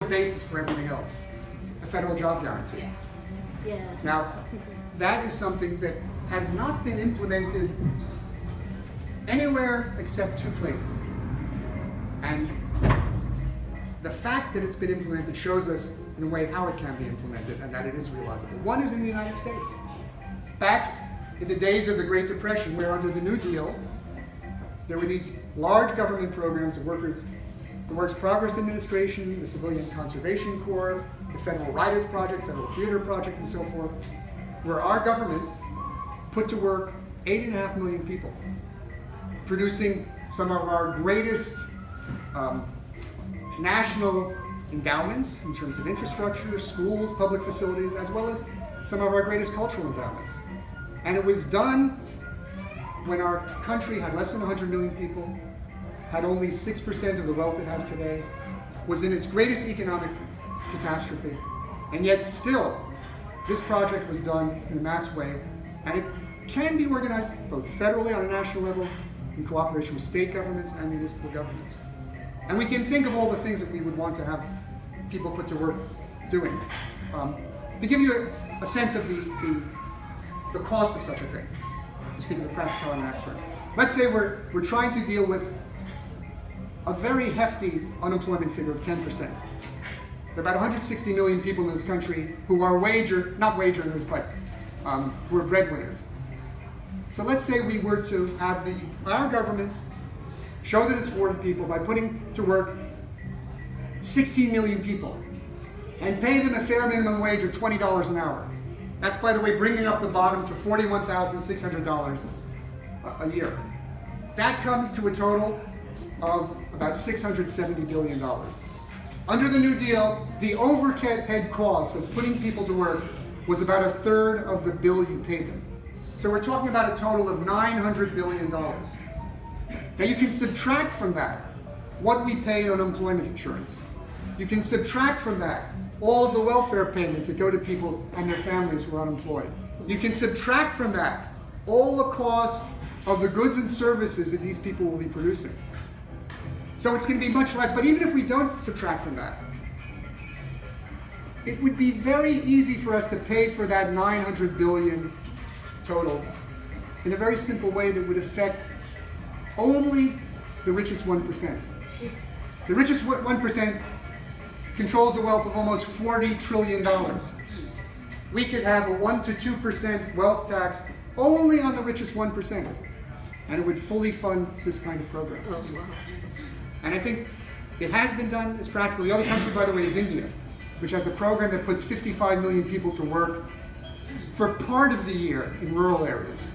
basis for everything else, a federal job guarantee. Yes. Yes. Now, that is something that has not been implemented anywhere except 2 places. And the fact that it's been implemented shows us, in a way, how it can be implemented and that it is realizable. One is in the United States. Back in the days of the Great Depression, where under the New Deal, there were these large government programs of the Works Progress Administration, the Civilian Conservation Corps, the Federal Writers Project, Federal Theater Project, and so forth, where our government put to work 8.5 million people, producing some of our greatest national endowments in terms of infrastructure, schools, public facilities, as well as some of our greatest cultural endowments. And it was done when our country had less than 100 million people, had only 6% of the wealth it has today, was in its greatest economic catastrophe, and yet still, this project was done in a mass way, and it can be organized both federally on a national level, in cooperation with state governments and municipal governments. And we can think of all the things that we would want to have people put to work doing. To give you a sense of the cost of such a thing, to speak of the practicality in that term. Let's say we're trying to deal with a very hefty unemployment figure of 10%. There are about 160 million people in this country who are not wage earners, but who are breadwinners. So let's say we were to have our government show that it's for people by putting to work 16 million people and pay them a fair minimum wage of $20 an hour. That's, by the way, bringing up the bottom to $41,600 a year. That comes to a total of about $670 billion. Under the New Deal, the overhead costs of putting people to work was about 1/3 of the bill you paid them. So we're talking about a total of $900 billion. Now you can subtract from that what we pay in unemployment insurance. You can subtract from that all of the welfare payments that go to people and their families who are unemployed. You can subtract from that all the cost of the goods and services that these people will be producing. So it's going to be much less, but even if we don't subtract from that, it would be very easy for us to pay for that 900 billion total in a very simple way that would affect only the richest 1%. The richest 1% controls the wealth of almost $40 trillion. We could have a 1 to 2% wealth tax only on the richest 1%, and it would fully fund this kind of program. Oh, wow. And I think it has been done, it's practical. The other country, by the way, is India, which has a program that puts 55 million people to work for part of the year in rural areas.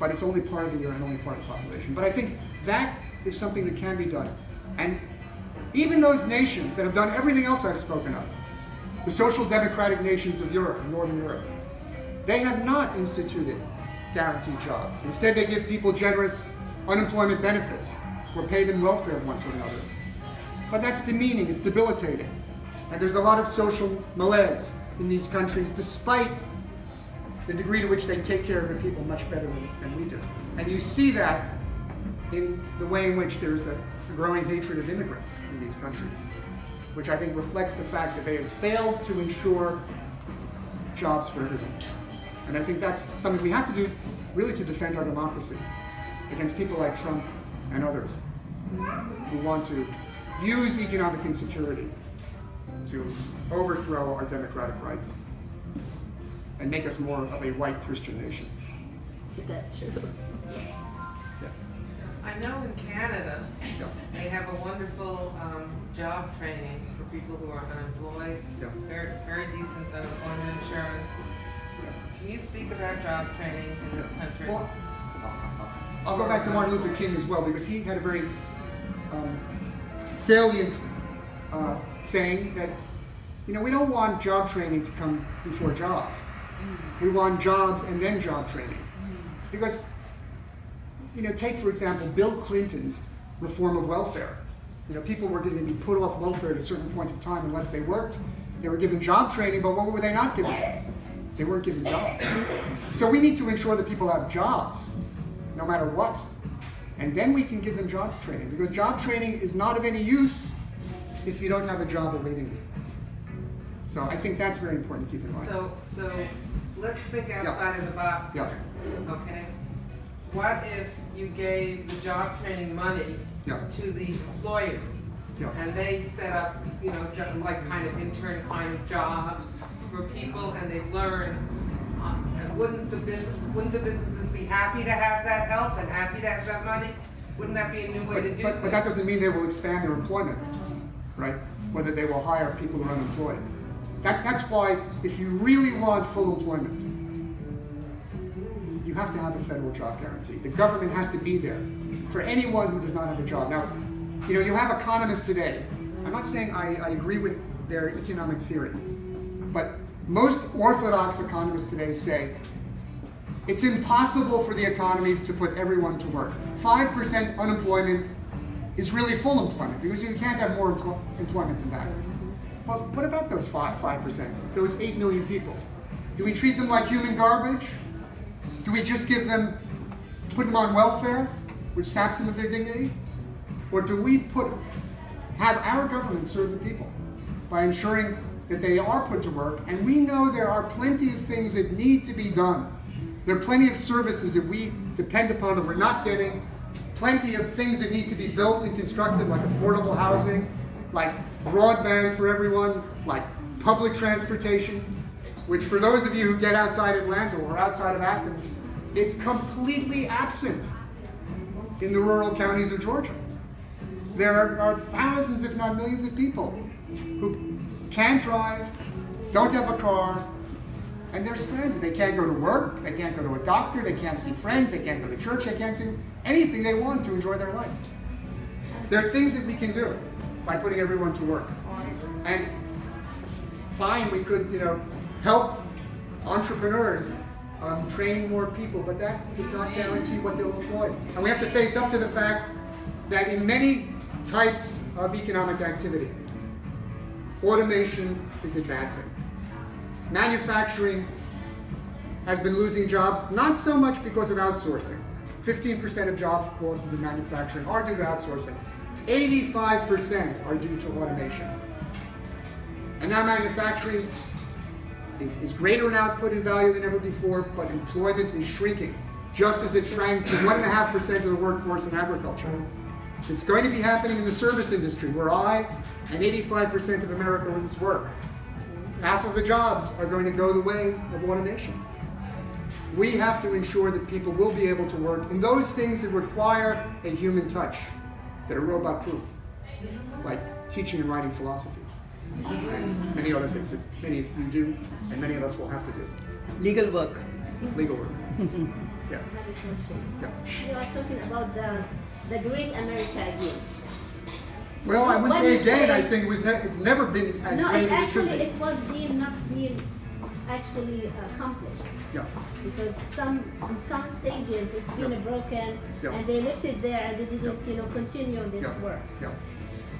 But it's only part of the year and only part of the population. But I think that is something that can be done. And even those nations that have done everything else I've spoken of, the social democratic nations of Europe, Northern Europe, they have not instituted guaranteed jobs. Instead, they give people generous unemployment benefits or pay them welfare of one sort or another. But that's demeaning, it's debilitating. And there's a lot of social malaise in these countries, despite the degree to which they take care of their people much better than we do. And you see that in the way in which there's a growing hatred of immigrants in these countries, which I think reflects the fact that they have failed to ensure jobs for everyone. And I think that's something we have to do really to defend our democracy against people like Trump and others who want to use economic insecurity to overthrow our democratic rights and make us more of a white Christian nation. That's true. Yes. I know in Canada, Yeah. they have a wonderful job training for people who are unemployed. Yeah. Very, very decent unemployment insurance. Can you speak about job training in this country? Well, I'll go back to Martin Luther King as well, because he had a very salient saying that, we don't want job training to come before jobs. We want jobs and then job training. Because, take for example, Bill Clinton's reform of welfare. People were going to be put off welfare at a certain point of time unless they worked. They were given job training, but what were they not given? They weren't given jobs. So we need to ensure that people have jobs, no matter what. And then we can give them job training, because job training is not of any use if you don't have a job awaiting you. So I think that's very important to keep in mind. So let's think outside of the box. Yeah. Okay. What if you gave the job training money Yeah. to the employers? Yeah. And they set up, like kind of intern kind of jobs for people, and they learn. And wouldn't the businesses be happy to have that help and happy to have that money? Wouldn't that be a new way to do But that doesn't mean they will expand their employment, right? Whether they will hire people who are unemployed. That's why, if you really want full employment, you have to have a federal job guarantee. The government has to be there for anyone who does not have a job. Now, you have economists today. I'm not saying I agree with their economic theory, but most orthodox economists today say it's impossible for the economy to put everyone to work. 5% unemployment is really full employment, because you can't have more employment than that. But what about those 5%, those 8 million people? Do we treat them like human garbage? Do we just put them on welfare, which saps them of their dignity? Or do we have our government serve the people by ensuring that they are put to work? And we know there are plenty of things that need to be done. There are plenty of services that we depend upon that we're not getting, plenty of things that need to be built and constructed, like affordable housing, like broadband for everyone, like public transportation, which for those of you who get outside Atlanta or outside of Athens, it's completely absent in the rural counties of Georgia. There are thousands, if not millions, of people who can't drive, don't have a car, and they're stranded. They can't go to work, they can't go to a doctor, they can't see friends, they can't go to church, they can't do anything they want to enjoy their life. There are things that we can do by putting everyone to work. And fine, we could, help entrepreneurs train more people, but that does not guarantee what they'll employ. And we have to face up to the fact that in many types of economic activity, automation is advancing. Manufacturing has been losing jobs, not so much because of outsourcing. 15% of job losses in manufacturing are due to outsourcing. 85% are due to automation. And now manufacturing is greater in output and value than ever before, but employment is shrinking, just as it shrank to 1.5% of the workforce in agriculture. It's going to be happening in the service industry, where I and 85% of Americans work. Half of the jobs are going to go the way of automation. We have to ensure that people will be able to work in those things that require a human touch, that are robot-proof, like teaching and writing philosophy, and many other things that many of you do, and many of us will have to do. Legal work. Legal work. Yes. I have a question. Yeah. You are talking about the great America again. Well, I would When say you again, say- I think it's never been as No, great it's as it should actually, be. it was not being actually accomplished. Yeah. Because in some stages it's been Yeah. broken, Yeah. and they left it there and they didn't continue this Yeah. work. Yeah.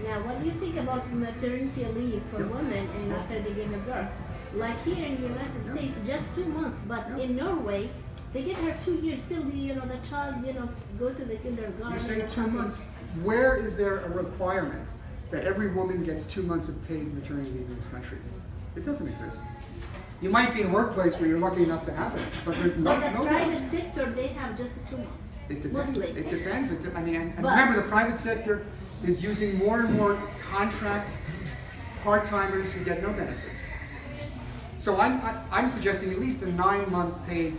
Now, what do you think about maternity leave for Yeah. women and Yeah. after they give birth? Like here in the United Yeah. States, just 2 months, but Yeah. in Norway, they give her 2 years. Still, the child, go to the kindergarten. You say or 2 something. months. Where is there a requirement that every woman gets 2 months of paid maternity leave in this country? It doesn't exist. You might be in a workplace where you're lucky enough to have it, but there's In no. the private sector, they have just 2 months. It depends. Mostly. It depends. And But- remember, the private sector is using more and more contract part-timers who get no benefits. So I'm suggesting at least a 9-month paid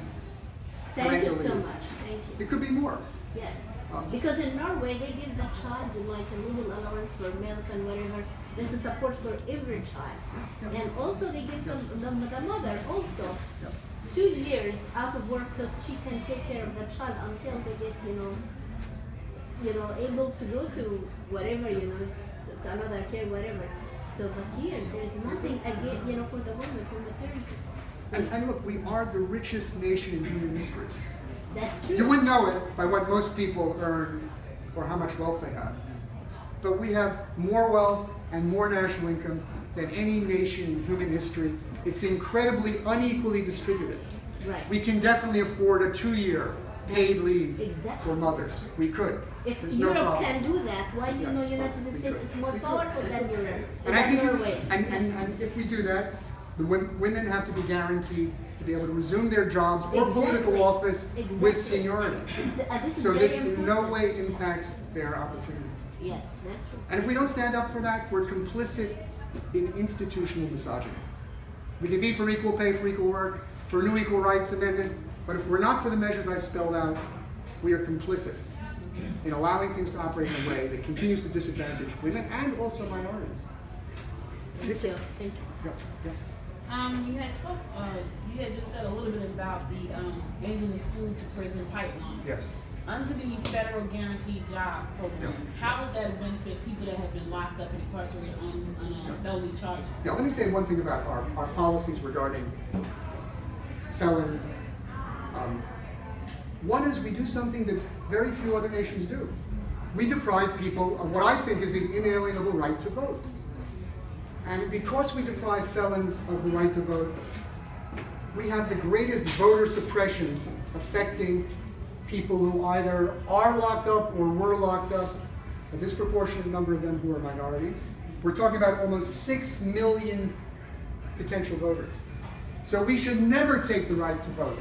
Thank you parental so leave. much. Thank you. It could be more. Yes. Oh. Because in Norway, they give the child like a little allowance for milk and whatever. There's a support for every child. Yeah. And also they give the mother also Yeah. 2 years out of work so she can take care of the child until they get, able to go to whatever, to another care, whatever. So, but here, there's nothing again, for the woman, for maternity. And look, we are the richest nation in human history. That's true. You wouldn't know it by what most people earn or how much wealth they have. But we have more wealth and more national income than any nation in human history. It's incredibly unequally distributed. Right. We can definitely afford a 2-year paid leave Exactly. for mothers. We could. If There's no Europe problem. can do that, why you Yes. know United We States could. is more We could. powerful than Europe? And I think, Norway. and if we do that, the women have to be guaranteed to be able to resume their jobs or political Exactly. office with Exactly. seniority. This is So very this in important. no way impacts their opportunities. Yes, that's true. And if we don't stand up for that, we're complicit in institutional misogyny. We can be for equal pay for equal work, for a new equal rights amendment, but if we're not for the measures I've spelled out, we are complicit in allowing things to operate in a way that continues to disadvantage women and also minorities. Thank you. Thank you. Yeah, yes. You had just said a little bit about the ending the school to prison pipeline. Yes. Under the federal guaranteed job program, how would that benefit people that have been locked up and incarcerated on felony charges? Now, let me say one thing about our policies regarding felons. One is we do something that very few other nations do. We deprive people of what I think is an inalienable right to vote. And because we deprive felons of the right to vote, we have the greatest voter suppression affecting people who either are locked up or were locked up, a disproportionate number of them who are minorities. We're talking about almost 6 million potential voters. So we should never take the right to vote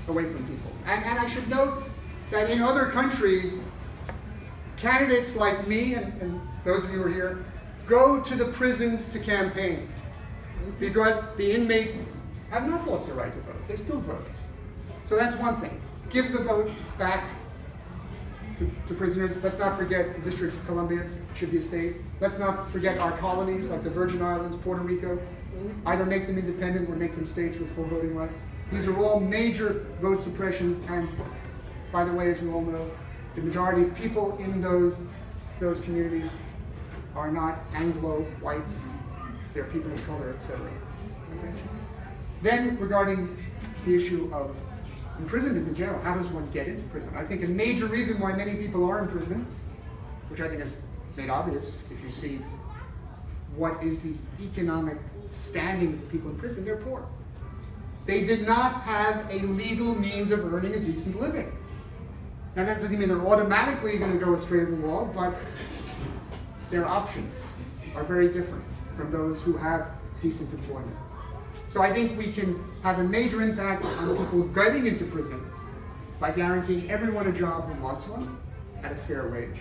away from people. And I should note that in other countries, candidates like me and those of you who are here go to the prisons to campaign because the inmates have not lost their right to vote. They still vote. So that's one thing. Give the vote back to prisoners. Let's not forget the District of Columbia should be a state. Let's not forget our colonies like the Virgin Islands, Puerto Rico. Either make them independent or make them states with full voting rights. These are all major vote suppressions, and by the way, as we all know, the majority of people in those communities are not Anglo whites. They're people of color, etc. Okay? Then, regarding the issue of imprisonment in general, how does one get into prison? I think a major reason why many people are in prison, which I think is made obvious if you see what is the economic standing of people in prison, they're poor. They did not have a legal means of earning a decent living. Now that doesn't mean they're automatically going to go astray of the law, but their options are very different from those who have decent employment. So I think we can have a major impact on people getting into prison by guaranteeing everyone a job who wants one at a fair wage.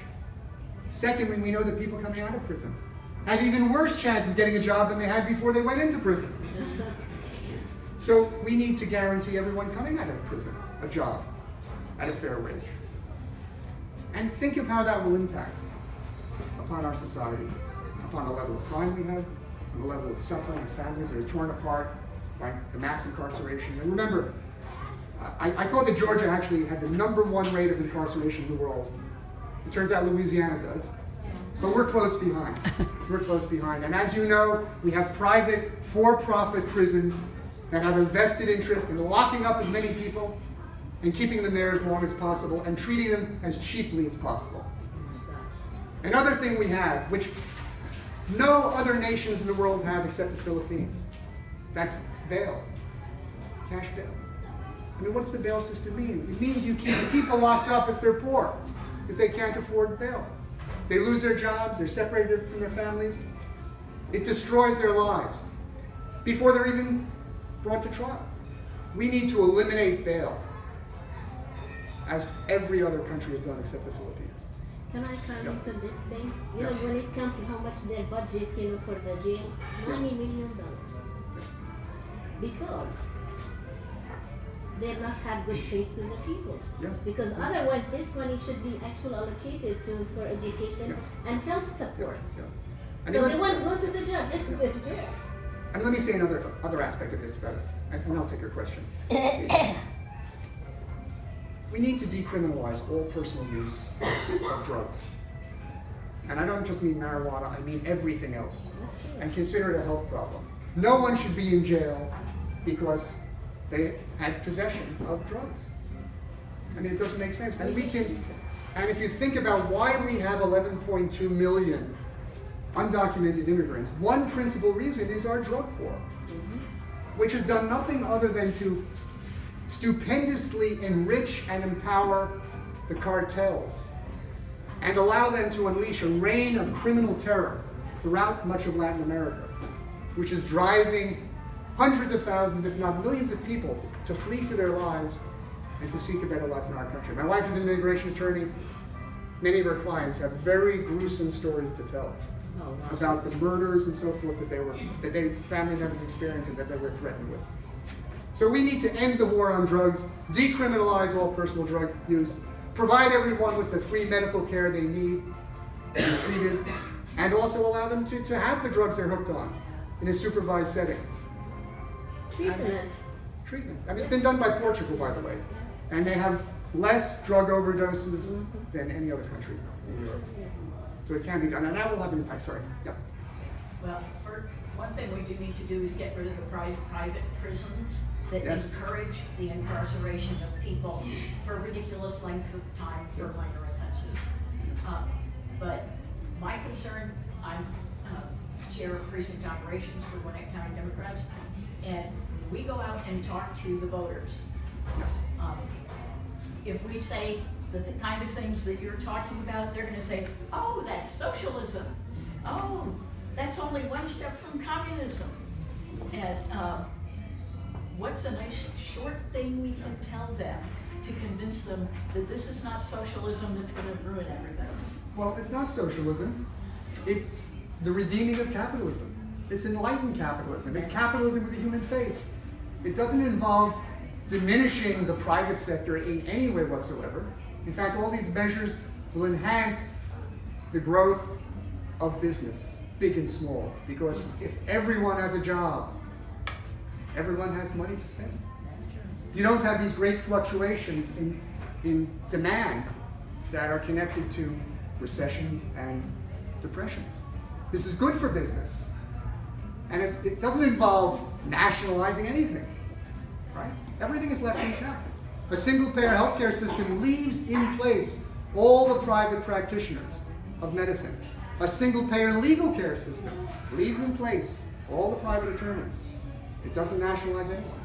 Secondly, we know that people coming out of prison have even worse chances getting a job than they had before they went into prison. So we need to guarantee everyone coming out of prison a job at a fair wage. And think of how that will impact upon our society, upon the level of crime we have, on the level of suffering of families that are torn apart by the mass incarceration. And remember, I thought that Georgia actually had the #1 rate of incarceration in the world. It turns out Louisiana does. But we're close behind. We're close behind. And as you know, we have private, for-profit prisons that have a vested interest in locking up as many people and keeping them there as long as possible and treating them as cheaply as possible. Another thing we have, which no other nations in the world have except the Philippines, that's bail, cash bail. I mean, what's the bail system mean? It means you keep people locked up if they're poor, if they can't afford bail. They lose their jobs, they're separated from their families. It destroys their lives before they're even brought to trial. We need to eliminate bail, as every other country has done except the Philippines. Can I comment on this thing? You Yes. know, when it comes to how much their budget, for the jail, $20 million. Because they not have good faith with the people. Yeah. Because otherwise, this money should be actually allocated for education and health support. Yeah. And So let- they want to go to the jail. And let me say another aspect of this about it, and I'll take your question. We need to decriminalize all personal use of drugs. And I don't just mean marijuana, I mean everything else. That's true. And consider it a health problem. No one should be in jail because they had possession of drugs. I mean, it doesn't make sense. And if you think about why we have 11.2 million undocumented immigrants, one principal reason is our drug war, which has done nothing other than to stupendously enrich and empower the cartels and allow them to unleash a reign of criminal terror throughout much of Latin America, which is driving hundreds of thousands, if not millions of people to flee for their lives and to seek a better life in our country. My wife is an immigration attorney. Many of our clients have very gruesome stories to tell about the murders and so forth that they family members experienced and that they were threatened with. So we need to end the war on drugs, decriminalize all personal drug use, provide everyone with the free medical care they need to be treated, and also allow them to have the drugs they're hooked on in a supervised setting. Treatment. I mean, it's been done by Portugal, by the way, and they have less drug overdoses than any other country in Europe. So it can be done, and that will have an impact. Sorry. Yeah. Well, one thing we do need to do is get rid of the private prisons that encourage the incarceration of people for ridiculous length of time for minor offenses. But my concern, I'm chair of precinct operations for Gwinnett County Democrats, and we go out and talk to the voters. If we say that the kind of things that you're talking about, they're going to say, oh, that's socialism. Oh, that's only one step from communism. And what's a nice short thing we can tell them to convince them that this is not socialism that's going to ruin everything? Well, it's not socialism. It's the redeeming of capitalism. It's enlightened capitalism. It's capitalism with a human face. It doesn't involve diminishing the private sector in any way whatsoever. In fact, all these measures will enhance the growth of business, big and small, because if everyone has a job, everyone has money to spend. You don't have these great fluctuations in demand that are connected to recessions and depressions. This is good for business. And it doesn't involve nationalizing anything, right? Everything is left intact. A single-payer healthcare system leaves in place all the private practitioners of medicine. A single-payer legal care system leaves in place all the private attorneys. It doesn't nationalize anyone.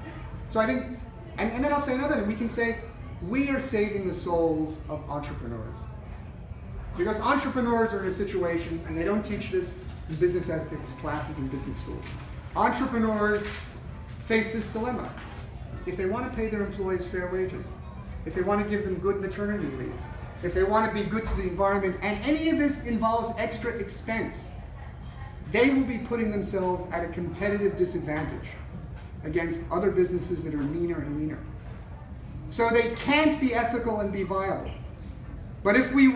So I think, and then I'll say another thing. We can say, we are saving the souls of entrepreneurs. Because entrepreneurs are in a situation, and they don't teach this in business ethics classes in business schools. Entrepreneurs face this dilemma. If they want to pay their employees fair wages, if they want to give them good maternity leaves, if they want to be good to the environment, and any of this involves extra expense, they will be putting themselves at a competitive disadvantage against other businesses that are meaner and leaner. So they can't be ethical and be viable. But if we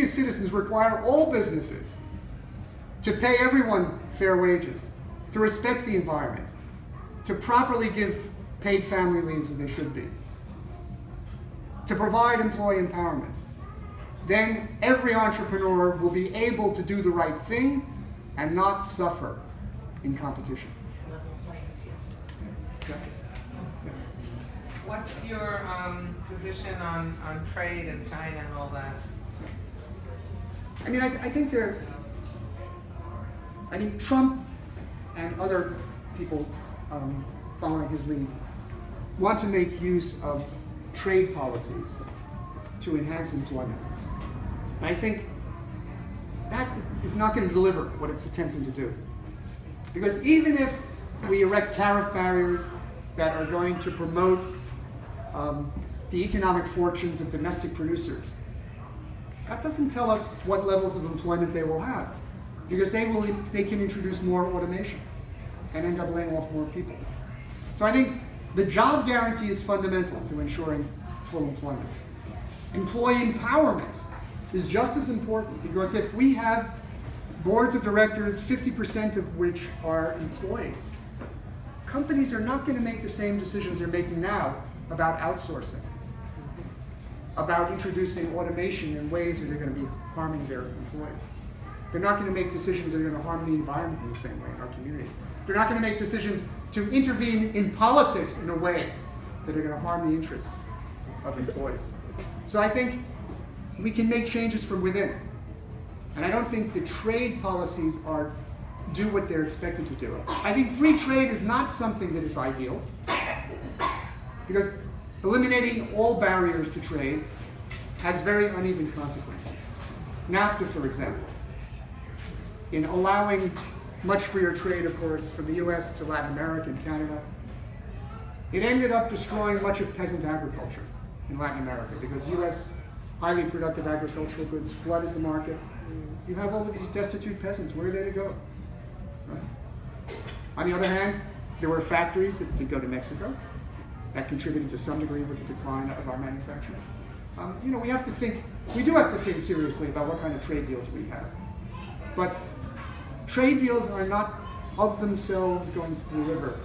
as citizens require all businesses to pay everyone fair wages, to respect the environment, to properly give paid family leaves as they should be, to provide employee empowerment, then every entrepreneur will be able to do the right thing and not suffer in competition. Exactly. Yes. What's your position on trade and China and all that? I mean, I think Trump and other people following his lead want to make use of trade policies to enhance employment. And I think that is not going to deliver what it's attempting to do. Because even if we erect tariff barriers that are going to promote the economic fortunes of domestic producers, that doesn't tell us what levels of employment they will have. Because they can introduce more automation and end up laying off more people. So I think the job guarantee is fundamental to ensuring full employment. Employee empowerment is just as important, because if we have boards of directors, 50% of which are employees, companies are not going to make the same decisions they're making now about outsourcing, about introducing automation in ways that are going to be harming their employees. They're not going to make decisions that are going to harm the environment in the same way in our communities. They're not going to make decisions to intervene in politics in a way that are going to harm the interests of employees. So I think we can make changes from within. And I don't think the trade policies do what they're expected to do. I think free trade is not something that is ideal. Because eliminating all barriers to trade has very uneven consequences. NAFTA, for example, in allowing much freer trade, of course, from the US to Latin America and Canada, it ended up destroying much of peasant agriculture in Latin America because US highly productive agricultural goods flooded the market. You have all of these destitute peasants. Where are they to go? Right? On the other hand, there were factories that did go to Mexico that contributed to some degree with the decline of our manufacturing. We do have to think seriously about what kind of trade deals we have. But trade deals are not of themselves going to deliver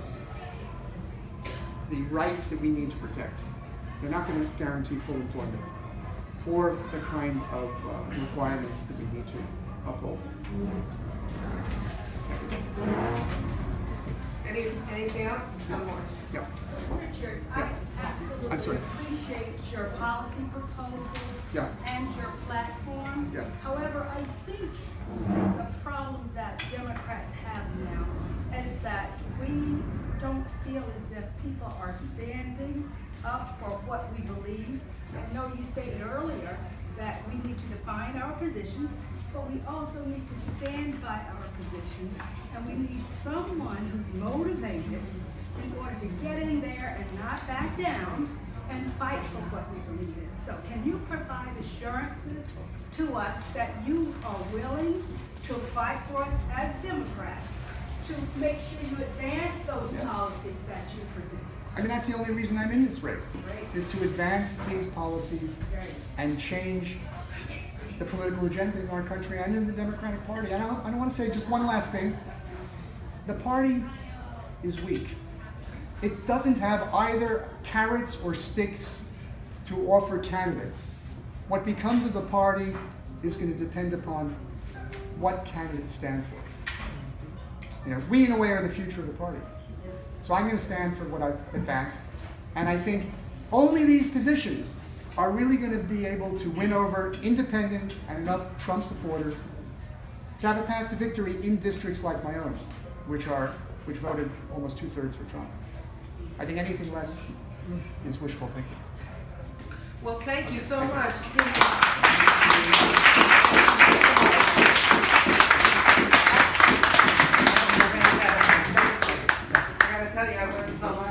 the rights that we need to protect. They're not going to guarantee full employment or the kind of requirements that we need to uphold. Anything else? One more. Yeah. Richard, Yeah. I absolutely I'm sorry. appreciate your policy proposals Yeah. and your platform. Yes. However, I think the problem that Democrats have now is that we don't feel as if people are standing up for what we believe. I know you stated earlier that we need to define our positions, but we also need to stand by our positions, and we need someone who's motivated in order to get in there and not back down and fight for what we believe in. So can you provide assurances to us that you are willing to fight for us as Democrats to make sure you advance those Yes. policies that you presented? I mean, that's the only reason I'm in this race, Right. is to advance these policies Right. and change the political agenda in our country and in the Democratic Party. I don't want to say just one last thing. The party is weak. It doesn't have either carrots or sticks to offer candidates. What becomes of the party is going to depend upon what candidates stand for. We in a way are the future of the party. So I'm going to stand for what I've advanced. And I think only these positions are really going to be able to win over independent and enough Trump supporters to have a path to victory in districts like my own, which voted almost 2/3 for Trump. I think anything less is wishful thinking. Well, thank you so much.